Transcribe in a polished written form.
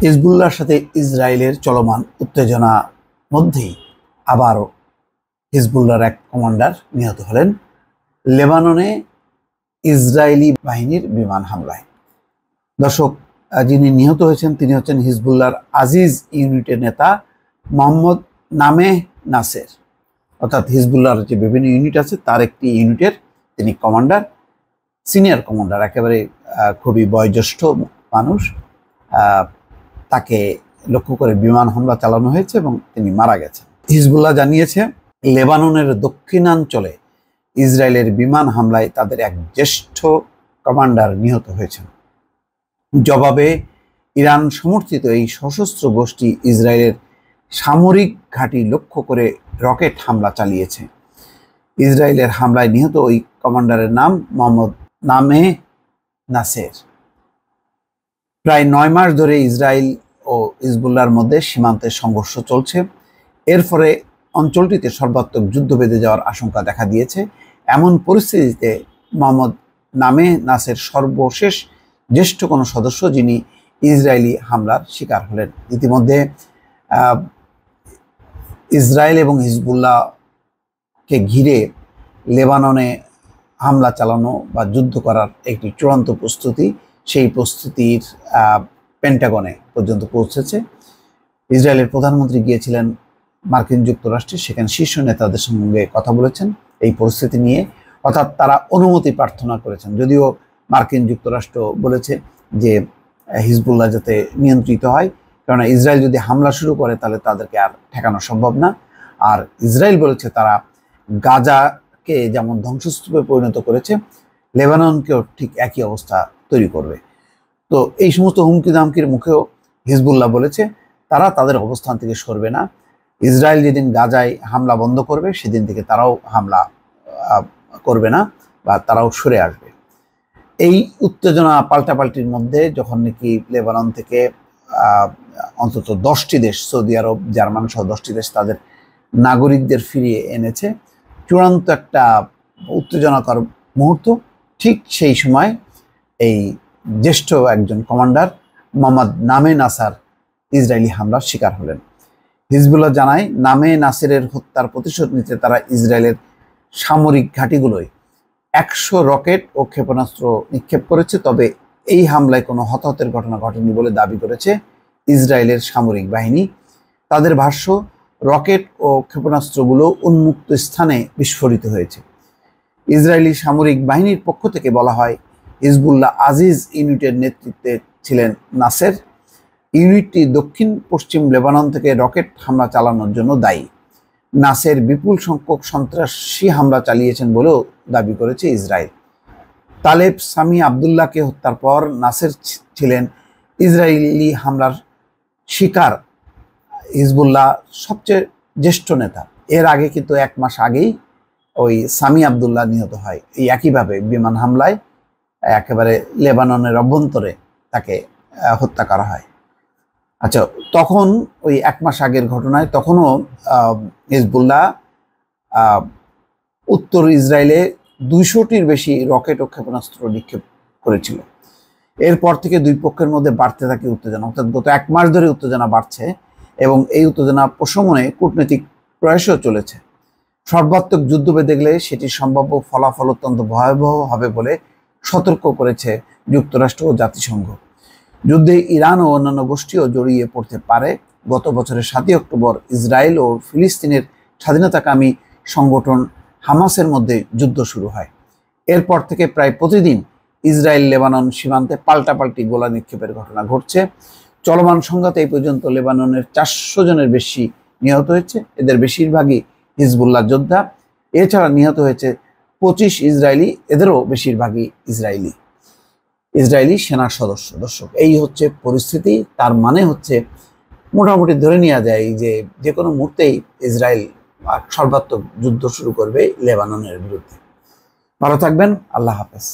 হিজবুল্লাহর সাথে ইসরায়েলের চলমান উত্তেজনা মধ্যেই আবারও হিজবুল্লাহর এক কমান্ডার নিহত হলেন লেবাননে ইসরায়েলি বাহিনীর বিমান হামলায়। দর্শক, যিনি নিহত হয়েছেন তিনি হচ্ছেন হিজবুল্লাহর আজিজ ইউনিটের নেতা মোহাম্মদ নামেহ নাসের, অর্থাৎ হিজবুল্লাহর যে বিভিন্ন ইউনিট আছে তার একটি ইউনিটের তিনি কমান্ডার, সিনিয়র কমান্ডার, একেবারে খুবই বয়োজ্যেষ্ঠ মানুষ। তাকে লক্ষ্য করে বিমান হামলা চালানো হয়েছে এবং তিনি মারা গেছেন। হিজবুল্লাহ জানিয়েছে লেবাননের দক্ষিণাঞ্চলে ইসরায়েলের বিমান হামলায় তাদের এক জ্যেষ্ঠ কমান্ডার নিহত হয়েছেন। জবাবে ইরান সমর্থিত এই সশস্ত্র গোষ্ঠী ইসরায়েলের সামরিক ঘাঁটি লক্ষ্য করে রকেট হামলা চালিয়েছে। ইসরায়েলের হামলায় নিহত ওই কমান্ডারের নাম মোহাম্মদ নামেহ নাসের। প্রায় 9 মাস ধরে ইসরায়েল ও হিজবুল্লাহর মধ্যে সীমান্তে সংঘর্ষ চলছে। এর ফলে অঞ্চলটিতে সর্বাত্মক যুদ্ধ বেঁধে যাওয়ার আশঙ্কা দেখা দিয়েছে। এমন পরিস্থিতিতে মোহাম্মদ নামেহ নাসের সর্বশেষ জ্যেষ্ঠ কোনো সদস্য যিনি ইসরায়েলি হামলার শিকার হলেন। ইতিমধ্যে ইসরায়েল এবং হিজবুল্লাহকে ঘিরে লেবাননে হামলা চালানো বা যুদ্ধ করার একটি চূড়ান্ত প্রস্তুতি, সেই প্রস্তুতির পেন্টাগনে পর্যন্ত পৌঁছেছে। ইসরায়েলের প্রধানমন্ত্রী গিয়েছিলেন মার্কিন যুক্তরাষ্ট্রে, সেখানে শীর্ষ নেতাদের সঙ্গে কথা বলেছেন এই পরিস্থিতি নিয়ে, অর্থাৎ তারা অনুমতি প্রার্থনা করেছেন। যদিও মার্কিন যুক্তরাষ্ট্র বলেছে যে হিজবুল্লাহ যাতে নিয়ন্ত্রিত হয়, কারণ ইসরায়েল যদি হামলা শুরু করে তাহলে তাদেরকে আর ঠেকানো সম্ভব না। আর ইসরায়েল বলেছে তারা গাজাকে যেমন ধ্বংসস্তূপে পরিণত করেছে, লেবাননকেও ঠিক একই অবস্থা তৈরি করবে। তো এই সমস্ত হুমকি দামকির মুখেও হিজবুল্লাহ বলেছে তারা তাদের অবস্থান থেকে সরবে না। ইসরায়েল যেদিন গাজায় হামলা বন্ধ করবে সেদিন থেকে তারাও হামলা করবে না বা তারাও সরে আসবে। এই উত্তেজনা পাল্টাপাল্টির মধ্যে যখন নাকি লেবানন থেকে অন্তত 10টি দেশ, সৌদি আরব, জার্মান সহ 10টি দেশ তাদের নাগরিকদের ফিরিয়ে এনেছে, চূড়ান্ত একটা উত্তেজনাকর মুহূর্ত। ঠিক সেই সময় এই জ্যেষ্ঠ একজন কমান্ডার মোহাম্মদ নামেহ নাসার ইসরায়েলি হামলার শিকার হলেন। হিজবুল্লাহ জানায় নামেহ নাসেরের হত্যার প্রতিশোধ নিতে তারা ইসরায়েলের সামরিক ঘাঁটিগুলোয় 100 রকেট ও ক্ষেপণাস্ত্র নিক্ষেপ করেছে। তবে এই হামলায় কোনো হতাহতের ঘটনা ঘটেনি বলে দাবি করেছে ইসরায়েলের সামরিক বাহিনী। তাদের ভাষ্য, রকেট ও ক্ষেপণাস্ত্রগুলো উন্মুক্ত স্থানে বিস্ফোরিত হয়েছে। ইসরায়েলি সামরিক বাহিনীর পক্ষ থেকে বলা হয় হিজবুল্লাহ আজিজ ইউনিটের নেতৃত্বে ছিলেন নাসের। ইউনিটটি দক্ষিণ পশ্চিম লেবানন থেকে রকেট হামলা চালানোর জন্য দায়ী। নাসের বিপুল সংখ্যক সন্ত্রাসী হামলা চালিয়েছেন বলেও দাবি করেছে ইসরায়েল। তালেব সামি আবদুল্লাহকে হত্যার পর নাসের ছিলেন ইসরায়েলি হামলার শিকার হিজবুল্লাহ সবচেয়ে জ্যেষ্ঠ নেতা। এর আগে কিন্তু 1 মাস আগেই ওই সামি আবদুল্লাহ নিহত হয় এই একইভাবে বিমান হামলায়। একেবারে লেবাননের অভ্যন্তরে তাকে হত্যা করা হয়। আচ্ছা, তখন ওই 1 মাস আগের ঘটনায় তখনও হিজবুল্লাহ উত্তর ইসরায়েলে 200টির বেশি রকেট ও ক্ষেপণাস্ত্র নিক্ষেপ করেছিল। এরপর থেকে দুই পক্ষের মধ্যে বাড়তে থাকে উত্তেজনা, অর্থাৎ গত 1 মাস ধরে উত্তেজনা বাড়ছে এবং এই উত্তেজনা প্রশমনে কূটনৈতিক প্রয়াসও চলেছে। সর্বাত্মক যুদ্ধ বেঁধে গেলে সেটির সম্ভাব্য ফলাফল অত্যন্ত ভয়াবহ হবে বলে সতর্ক করেছে যুক্তরাষ্ট্র ও জাতিসংঘ। যুদ্ধে ইরান ও অন্যান্য গোষ্ঠীও জড়িয়ে পড়তে পারে। গত বছরের 7 অক্টোবর ইসরায়েল ও ফিলিস্তিনের স্বাধীনতাকামী সংগঠন হামাসের মধ্যে যুদ্ধ শুরু হয়। এরপর থেকে প্রায় প্রতিদিন ইসরায়েল লেবানন সীমান্তে পাল্টাপাল্টি গোলা নিক্ষেপের ঘটনা ঘটছে। চলমান সংঘাতে এই পর্যন্ত লেবাননের 400 জনের বেশি নিহত হয়েছে, এদের বেশিরভাগই হিজবুল্লাহ যোদ্ধা। এছাড়া নিহত হয়েছে 25 ইসরায়েলি, এদেরও বেশিরভাগই ইসরায়েলি সেনার সদস্য। দর্শক, এই হচ্ছে পরিস্থিতি। তার মানে হচ্ছে মোটামুটি ধরে নেওয়া যায় যে কোনো মুহূর্তেই ইসরায়েল সর্বাত্মক যুদ্ধ শুরু করবে লেবাননের বিরুদ্ধে। ভালো থাকবেন, আল্লাহ হাফেজ।